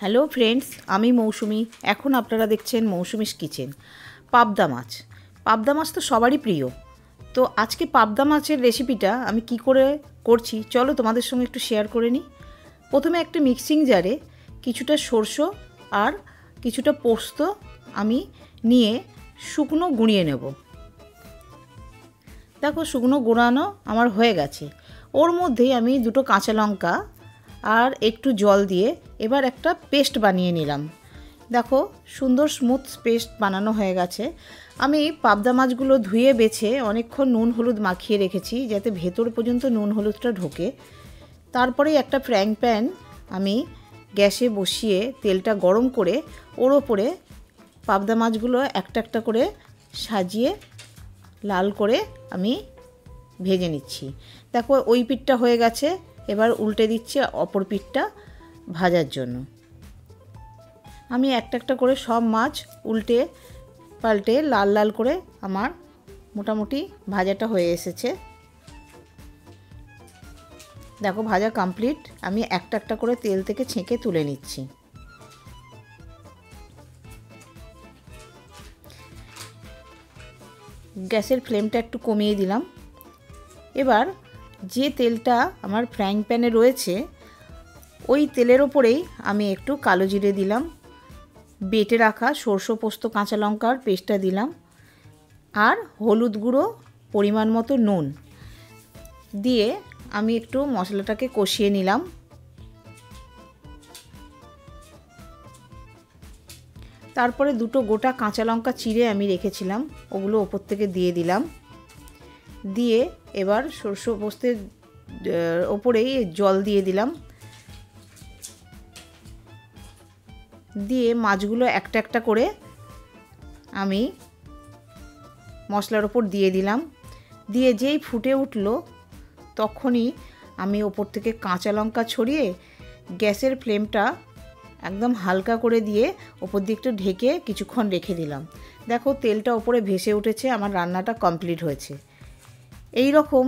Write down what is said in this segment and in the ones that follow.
Hello friends, আমি মৌসুমি। এখন আপনারা দেখছেন মৌসুমিস কিচেন। পাবদা মাছ তো সবারই প্রিয়। তো আজকে পাবদা মাছের রেসিপিটা আমি কি করে করছি চলো তোমাদের সঙ্গে একটু শেয়ার করে নিই। প্রথমে একটা মিক্সিং জারে কিছুটা সরষে আর কিছুটা পোস্ত আমি নিয়ে শুকনো গুঁড়িয়ে নেব। দেখো শুকনো গুঁড়ানো আমার হয়ে গেছে। ওর মধ্যেই আমি দুটো কাঁচা লঙ্কা আর একটু জল দিয়ে এবার একটা পেস্ট বানিয়ে নিলাম। দেখো সুন্দর স্মুথ পেস্ট বানানো হয়ে গেছে। আমি পাবদা মাছগুলো ধুয়ে বেছে অনেকক্ষণ নুন হলুদ মাখিয়ে রেখেছি যাতে ভেতর পর্যন্ত নুন হলুদটা ঢোকে। তারপরে একটা ফ্রাইং প্যান আমি গ্যাসে বসিয়ে তেলটা গরম করে ওর ওপরে পাবদা মাছগুলো একটা একটা করে সাজিয়ে লাল করে আমি ভেজে নিচ্ছি। দেখো ওই পিঠটা হয়ে গেছে, এবার উল্টে দিচ্ছি অপর পিঠটা ভাজার জন্য। আমি একটা একটা করে সব মাছ উল্টে পাল্টে লাল লাল করে আমার মোটামুটি ভাজাটা হয়ে এসেছে। দেখো ভাজা কমপ্লিট। আমি একটা একটা করে তেল থেকে ছেঁকে তুলে নিচ্ছি। গ্যাসের ফ্লেমটা একটু কমিয়ে দিলাম। এবার যে তেলটা আমার ফ্রাইং প্যানে রয়েছে ওই তেলের ওপরেই আমি একটু কালো জিরে দিলাম, বেটে রাখা সরষে পোস্ত কাঁচা লঙ্কার পেস্টটা দিলাম আর হলুদ গুঁড়ো পরিমাণ মতো নুন দিয়ে আমি একটু মশলাটাকে কষিয়ে নিলাম। তারপরে দুটো গোটা কাঁচা লঙ্কা চিড়ে আমি রেখেছিলাম ওগুলো ওপর থেকে দিয়ে দিলাম। দিয়ে এবার সরষে পোস্তের ওপরেই জল দিয়ে দিলাম। দিয়ে মাছগুলো একটা একটা করে আমি মশলার ওপর দিয়ে দিলাম। দিয়ে যেই ফুটে উঠলো তখনই আমি ওপর থেকে কাঁচা লঙ্কা ছড়িয়ে গ্যাসের ফ্লেমটা একদম হালকা করে দিয়ে ওপর দিকটা ঢেকে কিছুক্ষণ রেখে দিলাম। দেখো তেলটা ওপরে ভেসে উঠেছে, আমার রান্নাটা কমপ্লিট হয়েছে। এই রকম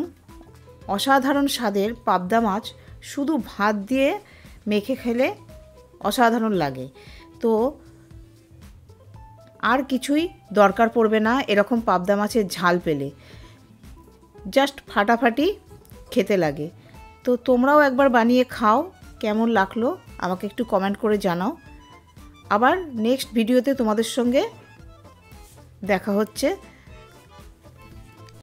অসাধারণ স্বাদের পাবদা মাছ শুধু ভাত দিয়ে মেখে খেলে অসাধারণ লাগে। তো আর কিছুই দরকার পড়বে না এরকম পাবদা মাছের ঝাল পেলে, জাস্ট ফাটাফাটি খেতে লাগে। তো তোমরাও একবার বানিয়ে খাও, কেমন লাগলো আমাকে একটু কমেন্ট করে জানাও। আবার নেক্সট ভিডিওতে তোমাদের সঙ্গে দেখা হচ্ছে।